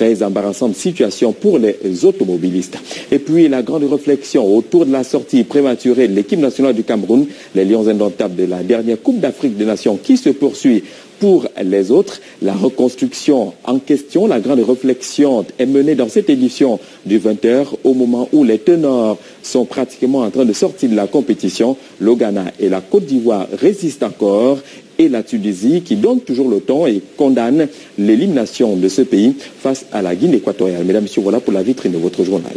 Très embarrassante situation pour les automobilistes. Et puis la grande réflexion autour de la sortie prématurée de l'équipe nationale du Cameroun, les Lions indomptables de la dernière Coupe d'Afrique des Nations qui se poursuit pour les autres. La reconstruction en question, la grande réflexion est menée dans cette édition du 20h au moment où les tenors sont pratiquement en train de sortir de la compétition. Le Ghana et la Côte d'Ivoire résistent encore et la Tunisie qui donne toujours le ton et condamne l'élimination de ce pays face à la Guinée équatoriale. Mesdames et messieurs, voilà pour la vitrine de votre journal.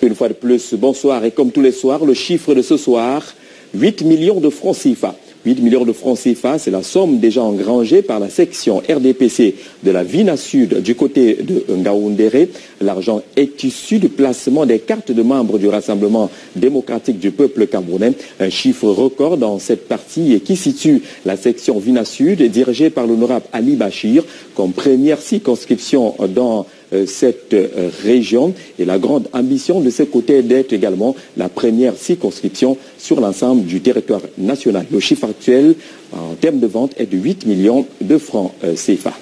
Une fois de plus, bonsoir et comme tous les soirs, le chiffre de ce soir, 8 millions de francs CFA. 8 millions de francs CFA, c'est la somme déjà engrangée par la section RDPC de la Vina Sud du côté de Ngaoundéré. L'argent est issu du placement des cartes de membres du Rassemblement démocratique du peuple camerounais. Un chiffre record dans cette partie et qui situe la section Vina Sud dirigée par l'honorable Ali Bachir comme première circonscription dans cette région et la grande ambition de ce côté d'être également la première circonscription sur l'ensemble du territoire national. Le chiffre actuel en termes de vente est de 8 millions de francs CFA.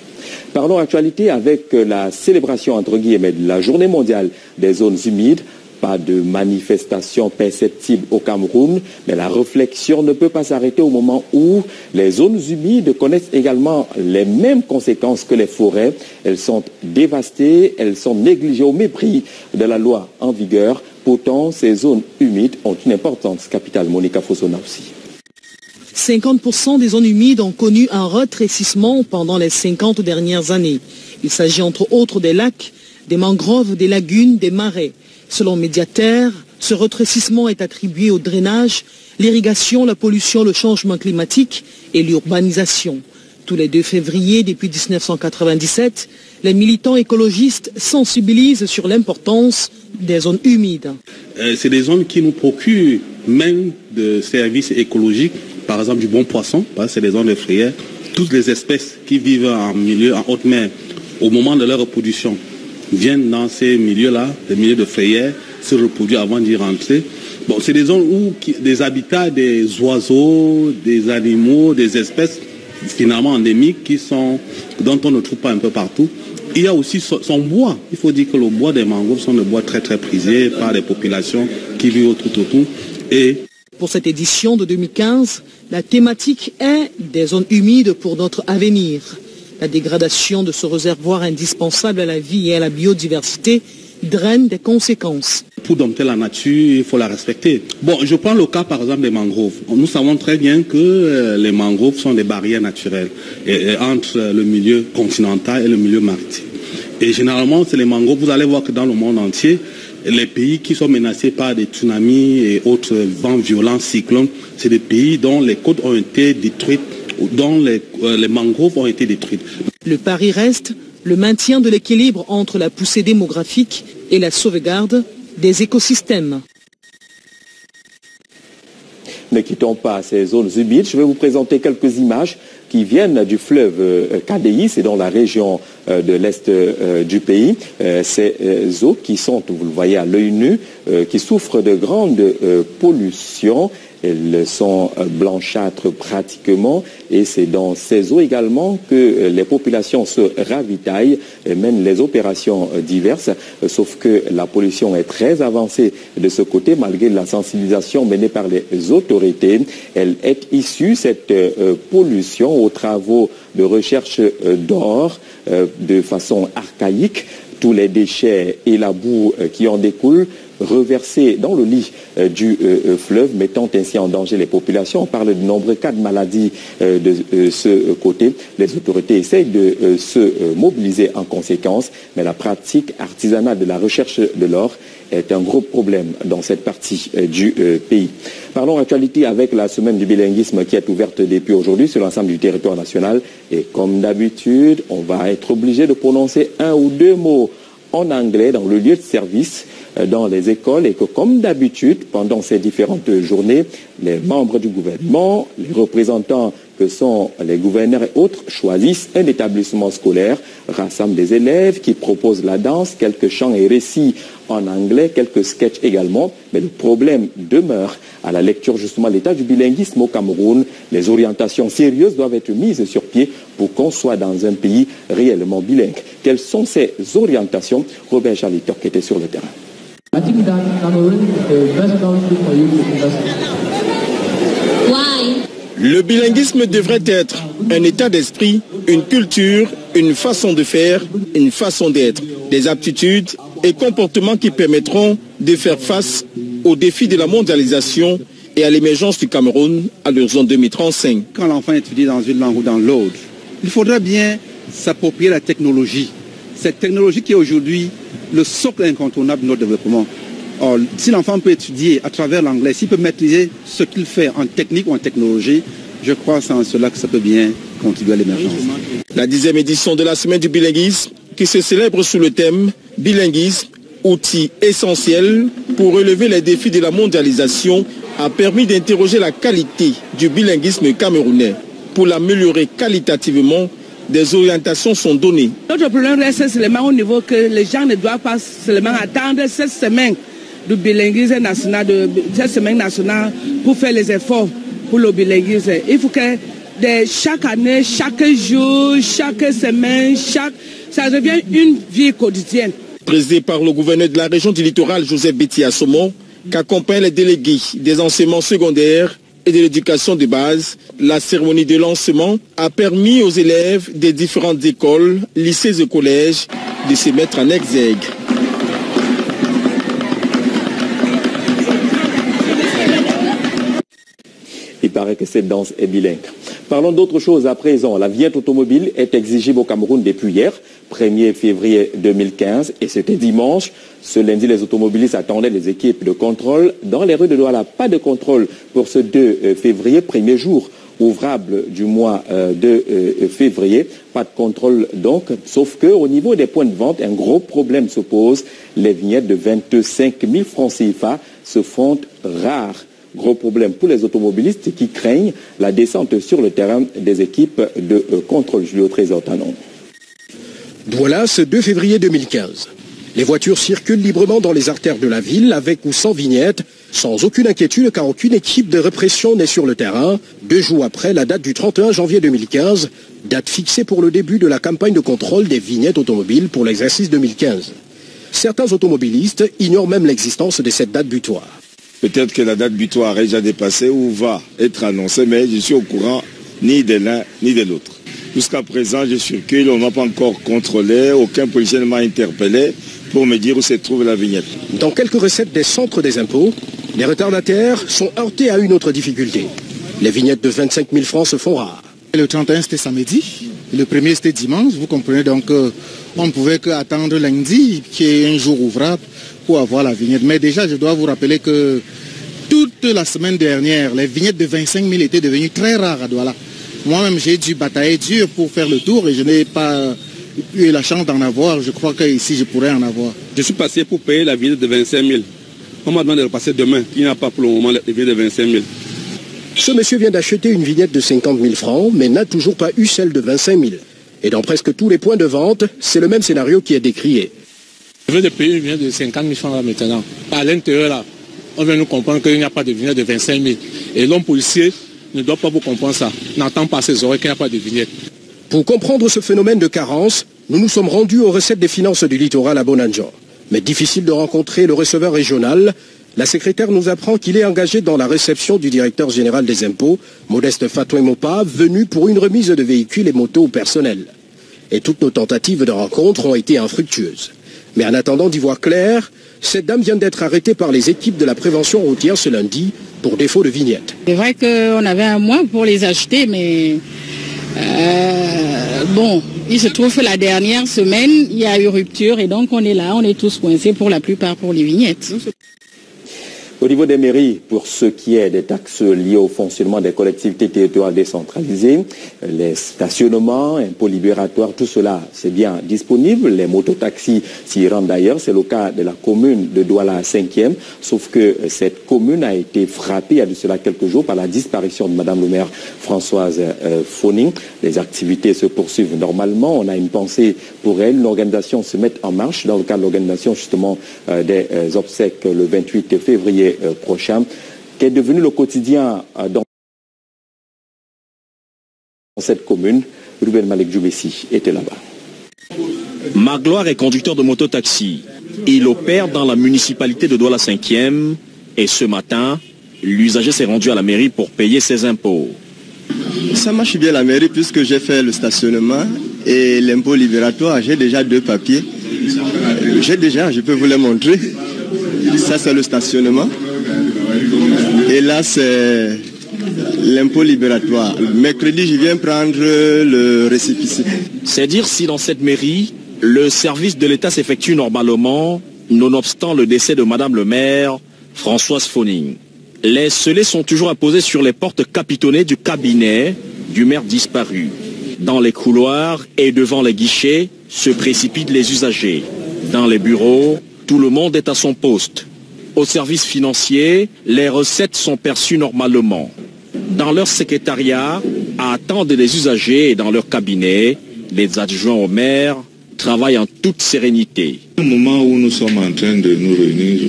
Parlons actualité avec la célébration entre guillemets de la journée mondiale des zones humides. Pas de manifestation perceptible au Cameroun, mais la réflexion ne peut pas s'arrêter au moment où les zones humides connaissent également les mêmes conséquences que les forêts. Elles sont dévastées, elles sont négligées au mépris de la loi en vigueur. Pourtant, ces zones humides ont une importance capitale. Monica Fossona aussi. 50% des zones humides ont connu un rétrécissement pendant les 50 dernières années. Il s'agit entre autres des lacs, des mangroves, des lagunes, des marais. Selon Médiaterre, ce rétrécissement est attribué au drainage, l'irrigation, la pollution, le changement climatique et l'urbanisation. Tous les 2 février depuis 1997, les militants écologistes sensibilisent sur l'importance des zones humides. C'est des zones qui nous procurent même de services écologiques, par exemple du bon poisson, c'est des zones de frayères. Toutes les espèces qui vivent en milieu, en haute mer, au moment de leur reproduction, viennent dans ces milieux-là, les milieux de frayères, se reproduisent avant d'y rentrer. Bon, c'est des zones où des habitats des oiseaux, des animaux, des espèces finalement endémiques dont on ne trouve pas un peu partout. Il y a aussi son bois. Il faut dire que le bois des mangroves sont des bois très très prisés par les populations qui vivent tout autour. Pour cette édition de 2015, la thématique est des zones humides pour notre avenir. La dégradation de ce réservoir indispensable à la vie et à la biodiversité draine des conséquences. Pour dompter la nature, il faut la respecter. Bon, je prends le cas par exemple des mangroves. Nous savons très bien que les mangroves sont des barrières naturelles entre le milieu continental et le milieu maritime. Et généralement, c'est les mangroves. Vous allez voir que dans le monde entier, les pays qui sont menacés par des tsunamis et autres vents violents, cyclones, c'est des pays dont les côtes ont été détruites, dont les mangroves ont été détruites. Le pari reste le maintien de l'équilibre entre la poussée démographique et la sauvegarde des écosystèmes. Ne quittons pas ces zones humides. Je vais vous présenter quelques images qui viennent du fleuve Kadéi, c'est dans la région de l'est du pays. Ces eaux qui sont, vous le voyez à l'œil nu, qui souffrent de grandes pollutions. Elles sont blanchâtres pratiquement et c'est dans ces eaux également que les populations se ravitaillent et mènent les opérations diverses. Sauf que la pollution est très avancée de ce côté malgré la sensibilisation menée par les autorités. Elle est issue, cette pollution, aux travaux de recherche d'or de façon archaïque. Tous les déchets et la boue qui en découlent reversés dans le lit du fleuve, mettant ainsi en danger les populations. On parle de nombreux cas de maladies de ce côté. Les autorités essayent de se mobiliser en conséquence, mais la pratique artisanale de la recherche de l'or est un gros problème dans cette partie du pays. Parlons actualité avec la semaine du bilinguisme qui est ouverte depuis aujourd'hui sur l'ensemble du territoire national. Et comme d'habitude, on va être obligé de prononcer 1 ou 2 mots en anglais dans le lieu de service, dans les écoles, et que comme d'habitude, pendant ces différentes journées, les membres du gouvernement, les représentants que sont les gouverneurs et autres, choisissent un établissement scolaire, rassemblent des élèves qui proposent la danse, quelques chants et récits en anglais, quelques sketchs également. Mais le problème demeure à la lecture justement de l'état du bilinguisme au Cameroun. Les orientations sérieuses doivent être mises sur pied pour qu'on soit dans un pays réellement bilingue. Quelles sont ces orientations? Robert Charlitor qui était sur le terrain. Le bilinguisme devrait être un état d'esprit, une culture, une façon de faire, une façon d'être, des aptitudes et comportements qui permettront de faire face aux défis de la mondialisation et à l'émergence du Cameroun à l'horizon 2035. Quand l'enfant étudie dans une langue ou dans l'autre, il faudrait bien s'approprier la technologie. Cette technologie qui est aujourd'hui le socle incontournable de notre développement. Or, si l'enfant peut étudier à travers l'anglais, s'il peut maîtriser ce qu'il fait en technique ou en technologie, je crois que c'est en cela que ça peut bien contribuer à l'émergence. La 10e édition de la semaine du bilinguisme, qui se célèbre sous le thème « Bilinguisme, outil essentiel pour relever les défis de la mondialisation », a permis d'interroger la qualité du bilinguisme camerounais. Pour l'améliorer qualitativement, des orientations sont données. Notre problème reste seulement au niveau que les gens ne doivent pas seulement attendre cette semaine du bilinguisme national, cette semaine nationale pour faire les efforts pour le bilinguisme. Il faut que chaque année, chaque jour, chaque semaine, ça devient une vie quotidienne. Présidé par le gouverneur de la région du littoral, Joseph Betty Assomon, qu'accompagnent les délégués des enseignements secondaires et de l'éducation de base, la cérémonie de lancement a permis aux élèves des différentes écoles, lycées et collèges de se mettre en exergue. Il paraît que cette danse est bilingue. Parlons d'autre chose à présent. La vignette automobile est exigible au Cameroun depuis hier, 1er février 2015, et c'était dimanche. Ce lundi, les automobilistes attendaient les équipes de contrôle dans les rues de Douala. Pas de contrôle pour ce 2 février, premier jour ouvrable du mois de février. Pas de contrôle donc, sauf qu'au niveau des points de vente, un gros problème se pose. Les vignettes de 25 000 francs CFA se font rares. Gros problème pour les automobilistes qui craignent la descente sur le terrain des équipes de contrôle. Julio Trésor Tanon. Douala, ce 2 février 2015. Les voitures circulent librement dans les artères de la ville, avec ou sans vignette, sans aucune inquiétude car aucune équipe de répression n'est sur le terrain. 2 jours après la date du 31 janvier 2015, date fixée pour le début de la campagne de contrôle des vignettes automobiles pour l'exercice 2015. Certains automobilistes ignorent même l'existence de cette date butoir. Peut-être que la date butoir est déjà dépassée ou va être annoncée, mais je suis au courant ni de l'un ni de l'autre. Jusqu'à présent, je circule, on n'a pas encore contrôlé, aucun policier ne m'a interpellé pour me dire où se trouve la vignette. Dans quelques recettes des centres des impôts, les retardataires sont heurtés à une autre difficulté. Les vignettes de 25 000 francs se font rares. Le 31 c'était samedi, le 1er c'était dimanche, vous comprenez, donc on ne pouvait qu'attendre lundi, qui est un jour ouvrable, pour avoir la vignette. Mais déjà, je dois vous rappeler que toute la semaine dernière, les vignettes de 25 000 étaient devenues très rares à Douala. Moi-même, j'ai dû batailler dur pour faire le tour et je n'ai pas eu la chance d'en avoir. Je crois qu'ici, je pourrais en avoir. Je suis passé pour payer la vignette de 25 000. On m'a demandé de repasser demain. Il n'y a pas pour le moment la vignette de 25 000. Ce monsieur vient d'acheter une vignette de 50 000 francs, mais n'a toujours pas eu celle de 25 000. Et dans presque tous les points de vente, c'est le même scénario qui est décrié. Je veux payer une vignette de 50 000 francs là maintenant. À l'intérieur là, on vient nous comprendre qu'il n'y a pas de vignette de 25 000. Et l'homme policier ne doit pas vous comprendre ça. N'entend pas ses oreilles qu'il n'y a pas de vignette. Pour comprendre ce phénomène de carence, nous nous sommes rendus aux recettes des finances du littoral à Bonanjan. Mais difficile de rencontrer le receveur régional. La secrétaire nous apprend qu'il est engagé dans la réception du directeur général des impôts, Modeste Fatouin Mopa, venu pour une remise de véhicules et motos au personnel. Et toutes nos tentatives de rencontre ont été infructueuses. Mais en attendant d'y voir clair, cette dame vient d'être arrêtée par les équipes de la prévention routière ce lundi pour défaut de vignette. C'est vrai qu'on avait un mois pour les acheter, mais bon, il se trouve que la dernière semaine, il y a eu rupture et donc on est là, on est tous coincés pour la plupart pour les vignettes. Au niveau des mairies, pour ce qui est des taxes liées au fonctionnement des collectivités territoriales décentralisées, les stationnements, impôts libératoires, tout cela, c'est bien disponible. Les mototaxis s'y rendent d'ailleurs. C'est le cas de la commune de Douala 5e, sauf que cette commune a été frappée, il y a de cela quelques jours, par la disparition de Madame le maire Françoise Foning. Les activités se poursuivent normalement. On a une pensée pour elle. L'organisation se met en marche dans le cadre de l'organisation justement des obsèques le 28 février prochain, qu'est devenu le quotidien dans cette commune. Ruben Malek Djoubessi était là-bas. Magloire est conducteur de moto-taxi. Il opère dans la municipalité de Douala 5e et ce matin, l'usager s'est rendu à la mairie pour payer ses impôts. Ça marche bien la mairie puisque j'ai fait le stationnement et l'impôt libératoire. J'ai déjà 2 papiers. Je peux vous les montrer. Ça c'est le stationnement. Et là c'est l'impôt libératoire. Mercredi je viens prendre le récépissé. C'est dire si dans cette mairie, le service de l'État s'effectue normalement, nonobstant le décès de Madame le maire, Françoise Foning. Les scellés sont toujours apposés sur les portes capitonnées du cabinet du maire disparu. Dans les couloirs et devant les guichets se précipitent les usagers. Dans les bureaux, tout le monde est à son poste. Au service financier, les recettes sont perçues normalement. Dans leur secrétariat, attendent les usagers et dans leur cabinet, les adjoints au maire travaillent en toute sérénité. Un moment où nous sommes en train de nous réunir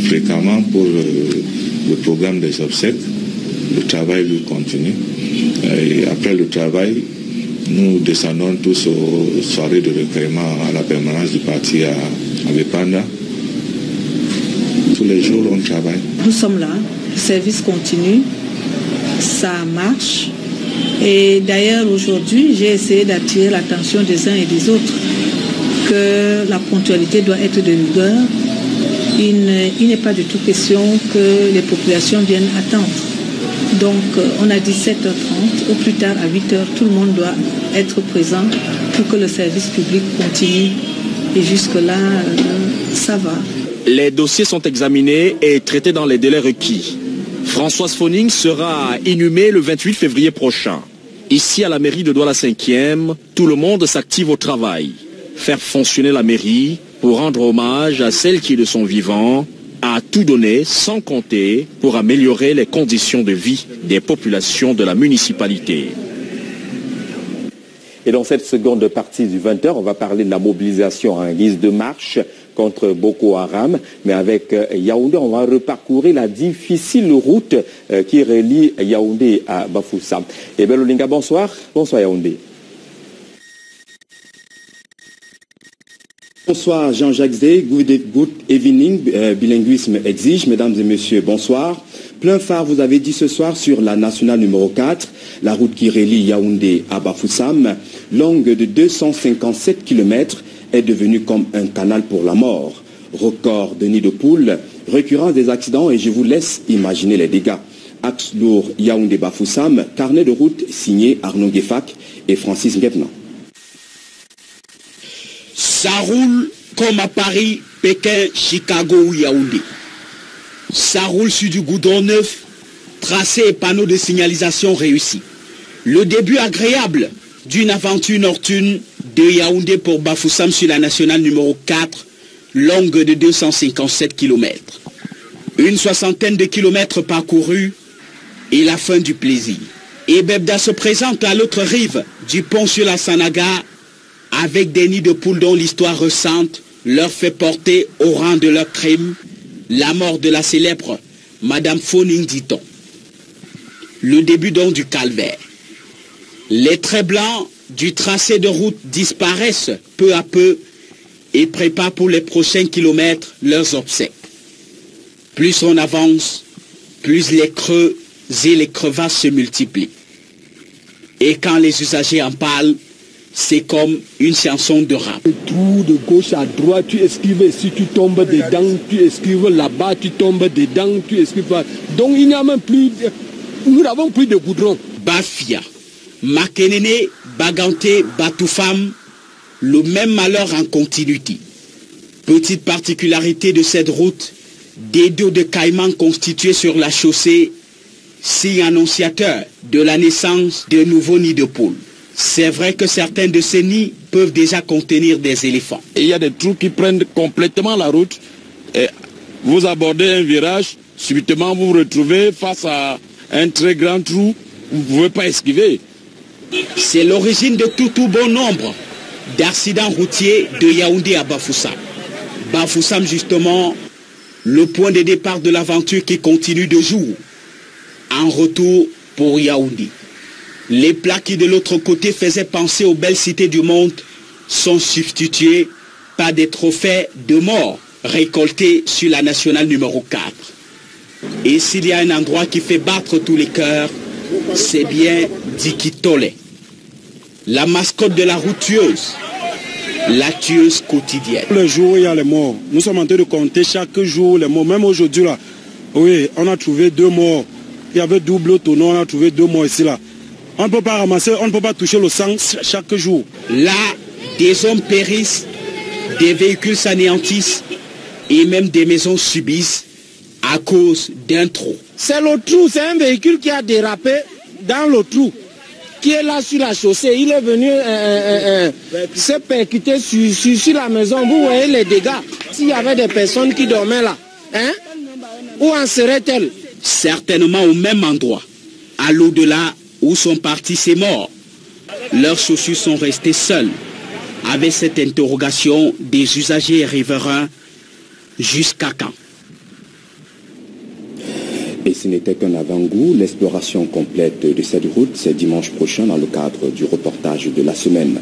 fréquemment pour le programme des obsèques, le travail lui continue. Et après le travail, nous descendons tous aux soirées de recueillement à la permanence du parti à Bepanda. Tous les jours, on travaille. Nous sommes là, le service continue, ça marche. Et d'ailleurs, aujourd'hui, j'ai essayé d'attirer l'attention des uns et des autres que la ponctualité doit être de rigueur. Il n'est pas du tout question que les populations viennent attendre. Donc, on a dit 7h30, au plus tard à 8h, tout le monde doit être présent pour que le service public continue. Et jusque-là, ça va. Les dossiers sont examinés et traités dans les délais requis. Françoise Foning sera inhumée le 28 février prochain. Ici, à la mairie de Douala 5e, tout le monde s'active au travail. Faire fonctionner la mairie pour rendre hommage à celle qui, de son vivant, a tout donné sans compter pour améliorer les conditions de vie des populations de la municipalité. Et dans cette seconde partie du 20h, on va parler de la mobilisation en guise de marche contre Boko Haram. Mais avec Yaoundé, on va reparcourir la difficile route qui relie Yaoundé à Bafoussam. Et Belolinga, bonsoir. Bonsoir Yaoundé. Bonsoir Jean-Jacques Zé, good evening, bilinguisme exige, mesdames et messieurs, bonsoir. Plein phare, vous avez dit ce soir sur la nationale numéro 4, la route qui relie Yaoundé à Bafoussam, longue de 257 km, est devenue comme un canal pour la mort. Record de nid de poule, récurrence des accidents et je vous laisse imaginer les dégâts. Axe lourd Yaoundé-Bafoussam, carnet de route signé Arnaud Guéfac et Francis Nguebna. Ça roule comme à Paris, Pékin, Chicago ou Yaoundé. Ça roule sur du goudron neuf, tracé et panneaux de signalisation réussis. Le début agréable d'une aventure nocturne de Yaoundé pour Bafoussam sur la nationale numéro 4, longue de 257 km. Une soixantaine de kilomètres parcourus et la fin du plaisir. Et Bebda se présente à l'autre rive du pont sur la Sanaga avec des nids de poules dont l'histoire récente leur fait porter au rang de leur crime la mort de la célèbre Madame Foning, dit-on. Le début donc du calvaire. Les traits blancs du tracé de route disparaissent peu à peu et préparent pour les prochains kilomètres leurs obsèques. Plus on avance, plus les creux et les crevasses se multiplient. Et quand les usagers en parlent, c'est comme une chanson de rap. Trou de gauche à droite, tu esquives ici, tu tombes dedans, tu esquives là-bas, tu tombes dedans, tu esquives pas. Donc il n'y a même plus, nous n'avons plus de goudron. Bafia, Makenene, Baganté, Batoufam, le même malheur en continuité. Petite particularité de cette route, Des dos de caïmans constitués sur la chaussée, signe annonciateur de la naissance de nouveaux nids de poules. C'est vrai que certains de ces nids peuvent déjà contenir des éléphants. Il y a des trous qui prennent complètement la route. Et vous abordez un virage, subitement vous vous retrouvez face à un très grand trou, vous ne pouvez pas esquiver. C'est l'origine de tout bon nombre d'accidents routiers de Yaoundé à Bafoussam. Bafoussam justement, le point de départ de l'aventure qui continue de jour. En retour pour Yaoundé. Les plats qui de l'autre côté faisaient penser aux belles cités du monde sont substitués par des trophées de mort récoltés sur la nationale numéro 4. Et s'il y a un endroit qui fait battre tous les cœurs, c'est bien Dikitole, la mascotte de la route tueuse, la tueuse quotidienne. Le jour où il y a les morts, nous sommes en train de compter chaque jour les morts. Même aujourd'hui là, oui, on a trouvé 2 morts. Il y avait double tonneau, on a trouvé 2 morts ici là. On ne peut pas ramasser, on ne peut pas toucher le sang chaque jour. Là, des hommes périssent, des véhicules s'anéantissent et même des maisons subissent à cause d'un trou. C'est le trou, c'est un véhicule qui a dérapé dans le trou, qui est là sur la chaussée. Il est venu se percuter sur la maison. Vous voyez les dégâts. S'il y avait des personnes qui dormaient là, hein, où en seraient-elles? Certainement au même endroit, à l'au-delà où sont partis ces morts. Leurs chaussures sont restées seules, avec cette interrogation des usagers et riverains, jusqu'à quand? Et ce n'était qu'un avant-goût. L'exploration complète de cette route, c'est dimanche prochain dans le cadre du reportage de la semaine.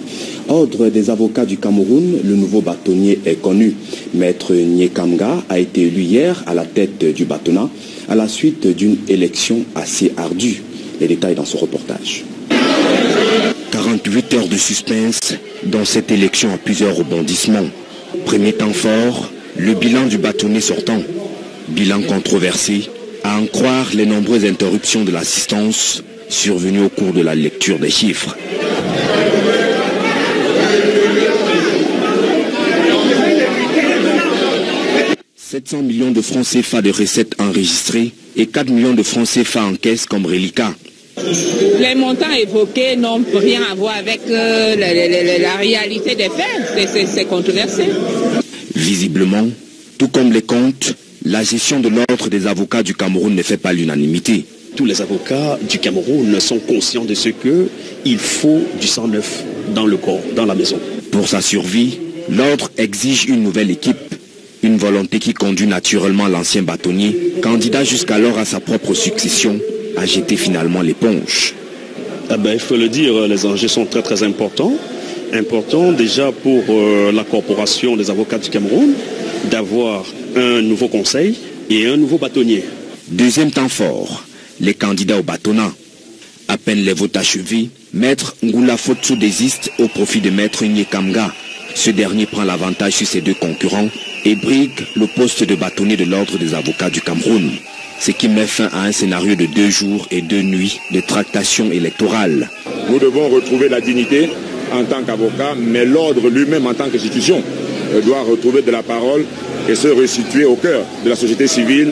Ordre des avocats du Cameroun, le nouveau bâtonnier est connu. Maître Nyekamga a été élu hier à la tête du bâtonnat à la suite d'une élection assez ardue. Les détails dans ce reportage. 48 heures de suspense dans cette élection à plusieurs rebondissements. Premier temps fort, le bilan du bâtonnier sortant. Bilan controversé, à en croire les nombreuses interruptions de l'assistance survenues au cours de la lecture des chiffres. « 700 millions de francs CFA de recettes enregistrées et 4 millions de francs CFA en caisse comme reliquat. » Les montants évoqués n'ont rien à voir avec la réalité des faits. C'est controversé. Visiblement, tout comme les comptes, la gestion de l'ordre des avocats du Cameroun ne fait pas l'unanimité. Tous les avocats du Cameroun sont conscients de ce qu'il faut du sang neuf dans le corps, dans la maison. Pour sa survie, l'ordre exige une nouvelle équipe. Une volonté qui conduit naturellement l'ancien bâtonnier, candidat jusqu'alors à sa propre succession, à jeter finalement l'éponge. Il faut le dire, les enjeux sont très très importants. Importants déjà pour la corporation des avocats du Cameroun, d'avoir un nouveau conseil et un nouveau bâtonnier. Deuxième temps fort, les candidats au bâtonnat. À peine les votes achevés, Maître Ngoula Fotso désiste au profit de Maître Nyekamga. Ce dernier prend l'avantage sur ses 2 concurrents et brigue le poste de bâtonnier de l'ordre des avocats du Cameroun. Ce qui met fin à un scénario de 2 jours et 2 nuits de tractation électorale. Nous devons retrouver la dignité en tant qu'avocat, mais l'ordre lui-même en tant qu'institution doit retrouver de la parole et se resituer au cœur de la société civile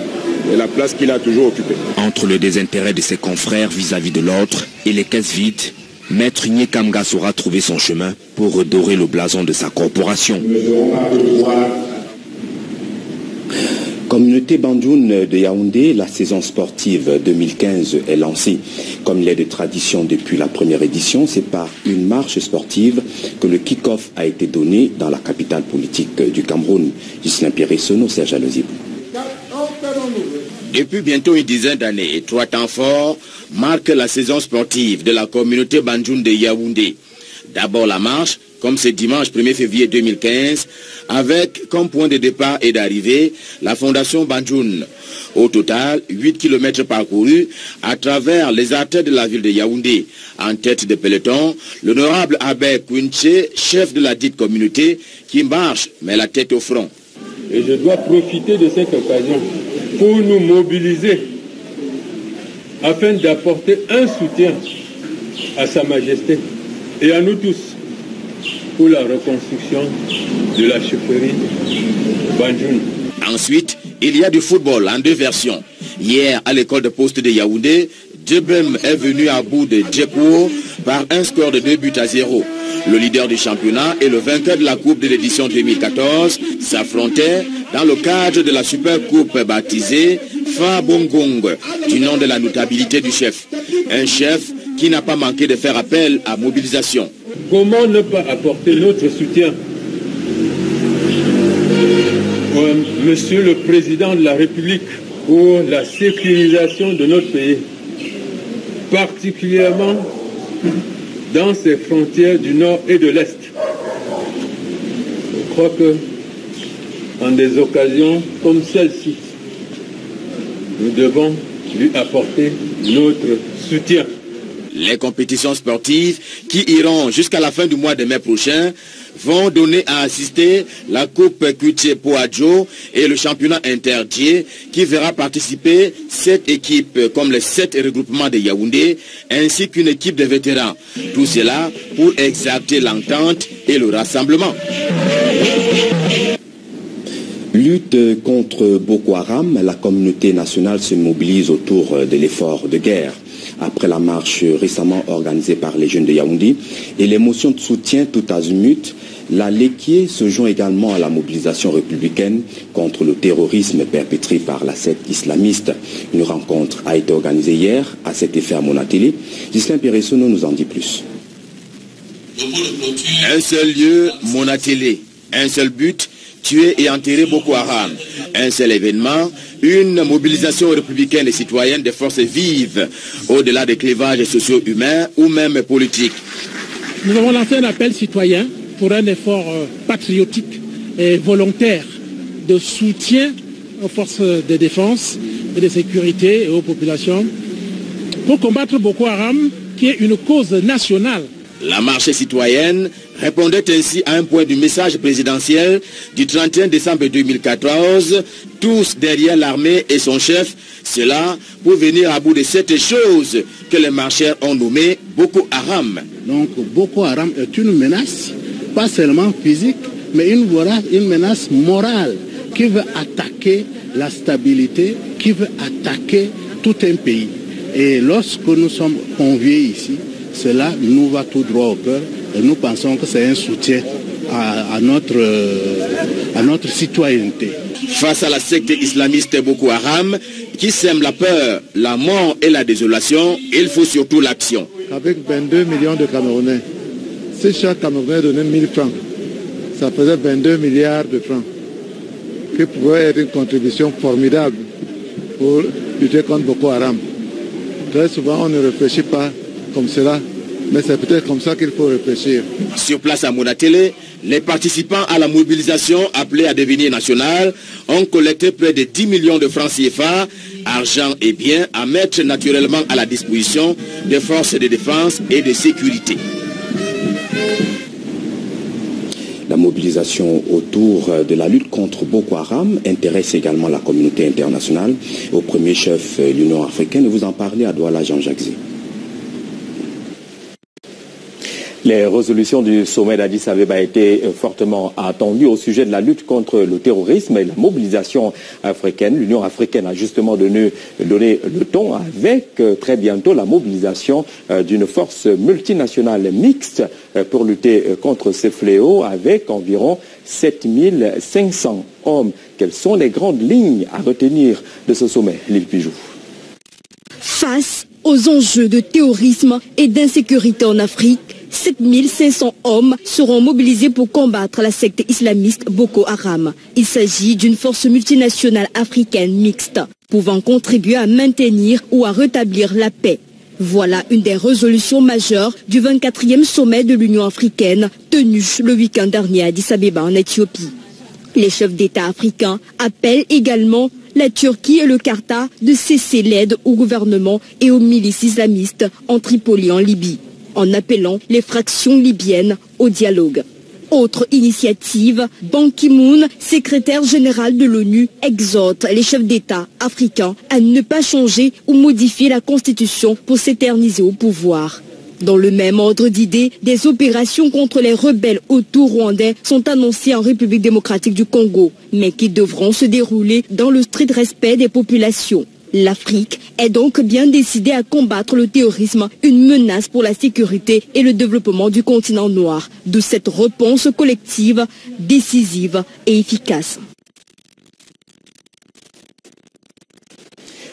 et la place qu'il a toujours occupée. Entre le désintérêt de ses confrères vis-à-vis de l'ordre et les caisses vides, Maître Nyekamga saura trouver son chemin pour redorer le blason de sa corporation. Communauté Bandjoun de Yaoundé, la saison sportive 2015 est lancée. Comme il est de tradition depuis la première édition, c'est par une marche sportive que le kick-off a été donné dans la capitale politique du Cameroun. Ghislain Pierre-Sono, Serge Alozibou. Depuis bientôt une dizaine d'années, 3 temps forts marquent la saison sportive de la communauté Bandjoun de Yaoundé. D'abord la marche, comme c'est dimanche 1er février 2015, avec comme point de départ et d'arrivée la fondation Bandjoun. Au total, 8 km parcourus à travers les artères de la ville de Yaoundé. En tête de peloton, l'honorable Abbé Kouinché, chef de la dite communauté, qui marche, mais la tête au front. Et je dois profiter de cette occasion pour nous mobiliser afin d'apporter un soutien à Sa Majesté et à nous tous pour la reconstruction de la chefferie Bandjoun. Ensuite, Il y a du football en 2 versions. Hier, à l'école de poste de Yaoundé, Djebem est venu à bout de Djekou par un score de 2-0. Le leader du championnat et le vainqueur de la Coupe de l'édition 2014 s'affrontaient dans le cadre de la Super Coupe baptisée Fa Bongong, du nom de la notabilité du chef. Un chef qui n'a pas manqué de faire appel à mobilisation. Comment ne pas apporter notre soutien Monsieur le Président de la République pour la sécurisation de notre pays, particulièrement dans ses frontières du nord et de l'est. Je crois que en des occasions comme celle-ci, nous devons lui apporter notre soutien. Les compétitions sportives qui iront jusqu'à la fin du mois de mai prochain vont donner à assister la Coupe Kutié Poadjo et le championnat interdié qui verra participer 7 équipes comme les 7 regroupements de Yaoundé ainsi qu'une équipe de vétérans. Tout cela pour exalter l'entente et le rassemblement. Lutte contre Boko Haram, la communauté nationale se mobilise autour de l'effort de guerre. Après la marche récemment organisée par les jeunes de Yaoundé et les motions de soutien tout azimut, la Léquier se joint également à la mobilisation républicaine contre le terrorisme perpétré par la secte islamiste. Une rencontre a été organisée hier à cet effet à Monatélé. Ghislain Péressono nous en dit plus. Un seul lieu, Monatélé. Un seul but, tuer et enterrer Boko Haram. Un seul événement, une mobilisation républicaine et citoyenne des forces vives, au-delà des clivages socio-humains ou même politiques. Nous avons lancé un appel citoyen pour un effort patriotique et volontaire de soutien aux forces de défense et de sécurité et aux populations pour combattre Boko Haram, qui est une cause nationale. La marche citoyenne répondait ainsi à un point du message présidentiel du 31 décembre 2014, tous derrière l'armée et son chef, cela pour venir à bout de cette chose que les marcheurs ont nommée Boko Haram. Donc Boko Haram est une menace, pas seulement physique, mais une menace morale qui veut attaquer la stabilité, qui veut attaquer tout un pays. Et lorsque nous sommes conviés ici, cela nous va tout droit au cœur et nous pensons que c'est un soutien à notre citoyenneté. Face à la secte islamiste Boko Haram qui sème la peur, la mort et la désolation, il faut surtout l'action. Avec 22 millions de Camerounais, si chaque Camerounais donnait 1000 francs, ça faisait 22 milliards de francs, qui pourrait être une contribution formidable pour lutter contre Boko Haram. Très souvent, on ne réfléchit pas comme cela, mais c'est peut-être comme ça qu'il faut réfléchir. Sur place à Monatélé, les participants à la mobilisation appelée à devenir nationale ont collecté près de 10 millions de francs CFA, argent et biens à mettre naturellement à la disposition des forces de défense et de sécurité. La mobilisation autour de la lutte contre Boko Haram intéresse également la communauté internationale. Au premier chef, l'Union africaine, vous en parlez à Douala Jean-Jacques Zé. Les résolutions du sommet d'Addis Abeba étaient fortement attendues au sujet de la lutte contre le terrorisme et la mobilisation africaine. L'Union africaine a justement donné le ton avec très bientôt la mobilisation d'une force multinationale mixte pour lutter contre ces fléaux avec environ 7500 hommes. Quelles sont les grandes lignes à retenir de ce sommet, Lille Pijou? Face aux enjeux de terrorisme et d'insécurité en Afrique, 7500 hommes seront mobilisés pour combattre la secte islamiste Boko Haram. Il s'agit d'une force multinationale africaine mixte, pouvant contribuer à maintenir ou à rétablir la paix. Voilà une des résolutions majeures du 24e sommet de l'Union africaine, tenu le week-end dernier à Addis Abeba en Éthiopie. Les chefs d'État africains appellent également la Turquie et le Qatar de cesser l'aide au gouvernement et aux milices islamistes en Tripoli en Libye, en appelant les fractions libyennes au dialogue. Autre initiative, Ban Ki-moon, secrétaire général de l'ONU, exhorte les chefs d'État africains à ne pas changer ou modifier la constitution pour s'éterniser au pouvoir. Dans le même ordre d'idées, des opérations contre les rebelles auto-rwandais sont annoncées en République démocratique du Congo, mais qui devront se dérouler dans le strict respect des populations. L'Afrique est donc bien décidée à combattre le terrorisme, une menace pour la sécurité et le développement du continent noir, de cette réponse collective, décisive et efficace.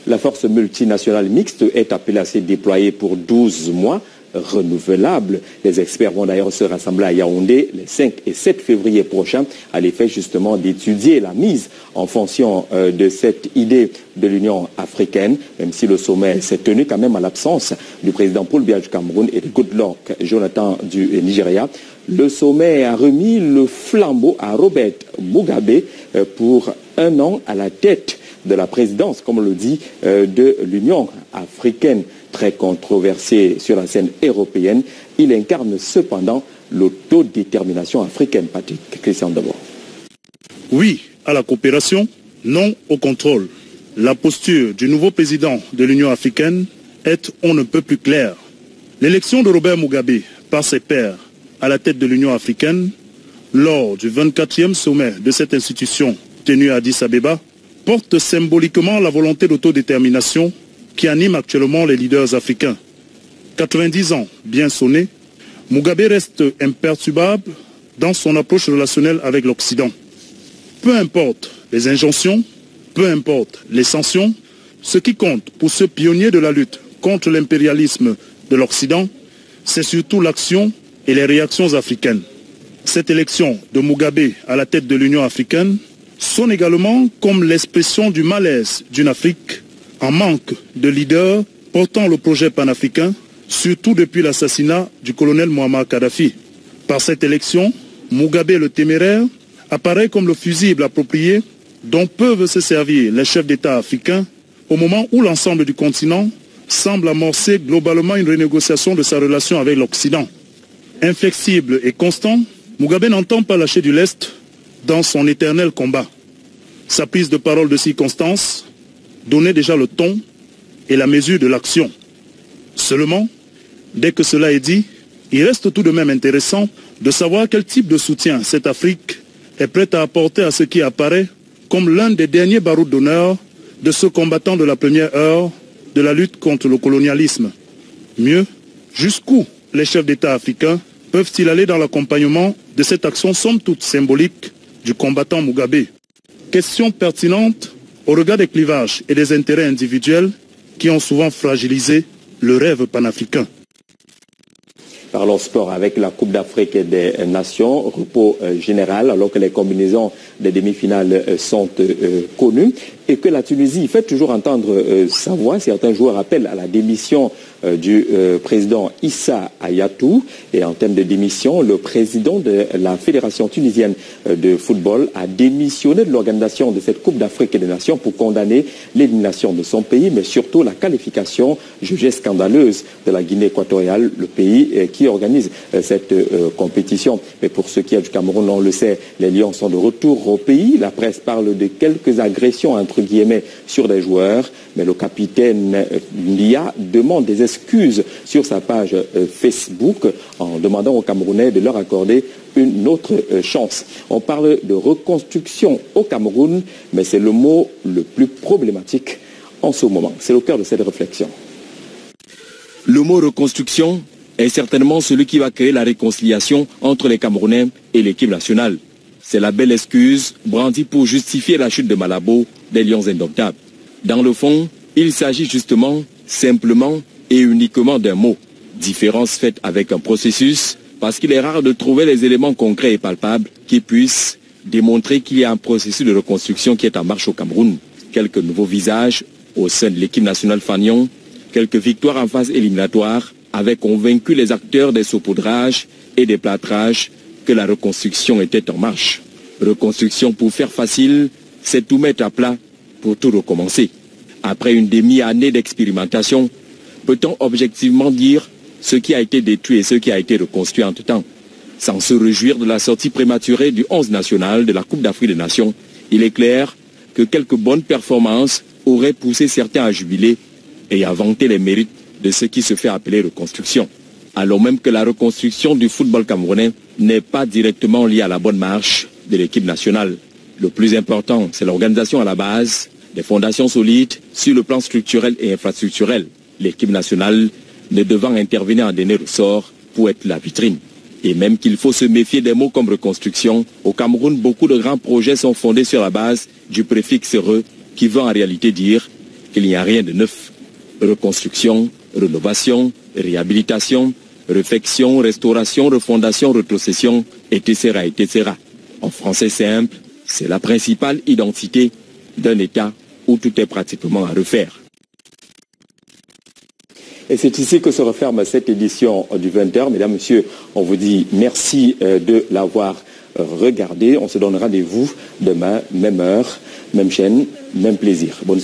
La force multinationale mixte est appelée à se déployer pour 12 mois renouvelables. Les experts vont d'ailleurs se rassembler à Yaoundé les 5 et 7 février prochains à l'effet justement d'étudier la mise en fonction de cette idée de l'Union africaine, même si le sommet s'est tenu quand même à l'absence du président Paul Biya du Cameroun et de Goodluck Jonathan du Nigeria. Le sommet a remis le flambeau à Robert Mugabe pour 1 an à la tête de la présidence, comme on le dit, de l'Union africaine. Très controversé sur la scène européenne, il incarne cependant l'autodétermination africaine. Patrick Christian d'abord. Oui à la coopération, non au contrôle. La posture du nouveau président de l'Union africaine est on ne peut plus claire. L'élection de Robert Mugabe par ses pairs à la tête de l'Union africaine lors du 24e sommet de cette institution tenu à Addis Abeba porte symboliquement la volonté d'autodétermination qui anime actuellement les leaders africains. 90 ans bien sonnés, Mugabe reste imperturbable dans son approche relationnelle avec l'Occident. Peu importe les injonctions, peu importe les sanctions, ce qui compte pour ce pionnier de la lutte contre l'impérialisme de l'Occident, c'est surtout l'action et les réactions africaines. Cette élection de Mugabe à la tête de l'Union africaine sonne également comme l'expression du malaise d'une Afrique en manque de leaders portant le projet panafricain, surtout depuis l'assassinat du colonel Muammar Kadhafi. Par cette élection, Mugabe le téméraire apparaît comme le fusible approprié dont peuvent se servir les chefs d'État africains au moment où l'ensemble du continent semble amorcer globalement une renégociation de sa relation avec l'Occident. Inflexible et constant, Mugabe n'entend pas lâcher du lest dans son éternel combat. Sa prise de parole de circonstance donnait déjà le ton et la mesure de l'action. Seulement, dès que cela est dit, il reste tout de même intéressant de savoir quel type de soutien cette Afrique est prête à apporter à ce qui apparaît comme l'un des derniers barreaux d'honneur de ce combattant de la première heure de la lutte contre le colonialisme. Mieux, jusqu'où les chefs d'État africains peuvent-ils aller dans l'accompagnement de cette action somme toute symbolique du combattant Mugabe? Question pertinente au regard des clivages et des intérêts individuels qui ont souvent fragilisé le rêve panafricain. Parlons sport avec la Coupe d'Afrique des Nations, repos général alors que les combinaisons des demi-finales sont connues et que la Tunisie fait toujours entendre sa voix. Certains joueurs appellent à la démission du président Issa Hayatou. Et en termes de démission, le président de la Fédération tunisienne de football a démissionné de l'organisation de cette Coupe d'Afrique des Nations pour condamner l'élimination de son pays, mais surtout la qualification jugée scandaleuse de la Guinée équatoriale, le pays qui organise cette compétition. Mais pour ce qui est du Cameroun, on le sait, les Lions sont de retour au pays. La presse parle de quelques agressions entre guillemets sur des joueurs, mais le capitaine Lia demande des excuses sur sa page Facebook en demandant aux Camerounais de leur accorder une autre chance. On parle de reconstruction au Cameroun, mais c'est le mot le plus problématique en ce moment. C'est au cœur de cette réflexion. Le mot reconstruction est certainement celui qui va créer la réconciliation entre les Camerounais et l'équipe nationale. C'est la belle excuse brandie pour justifier la chute de Malabo des Lions indomptables. Dans le fond, il s'agit justement, simplement et uniquement d'un mot. Différence faite avec un processus, parce qu'il est rare de trouver les éléments concrets et palpables qui puissent démontrer qu'il y a un processus de reconstruction qui est en marche au Cameroun. Quelques nouveaux visages au sein de l'équipe nationale Fanion, quelques victoires en phase éliminatoire avaient convaincu les acteurs des saupoudrages et des plâtrages que la reconstruction était en marche. Reconstruction pour faire facile, c'est tout mettre à plat pour tout recommencer. Après une demi-année d'expérimentation, peut-on objectivement dire ce qui a été détruit et ce qui a été reconstruit entre-temps? Sans se réjouir de la sortie prématurée du 11 national de la Coupe d'Afrique des Nations, il est clair que quelques bonnes performances auraient poussé certains à jubiler et à vanter les mérites de ce qui se fait appeler reconstruction. alors même que la reconstruction du football camerounais n'est pas directement liée à la bonne marche de l'équipe nationale. Le plus important, c'est l'organisation à la base, des fondations solides sur le plan structurel et infrastructurel. L'équipe nationale ne devant intervenir en dernier ressort pour être la vitrine. Et même qu'il faut se méfier des mots comme reconstruction, au Cameroun, beaucoup de grands projets sont fondés sur la base du préfixe re, qui veut en réalité dire qu'il n'y a rien de neuf. Reconstruction, rénovation, réhabilitation, réfection, restauration, refondation, rétrocession, etc., etc. En français simple, c'est la principale identité d'un État où tout est pratiquement à refaire. Et c'est ici que se referme cette édition du 20h. Mesdames, Messieurs, on vous dit merci de l'avoir regardé. On se donne rendez-vous demain, même heure, même chaîne, même plaisir. Bonne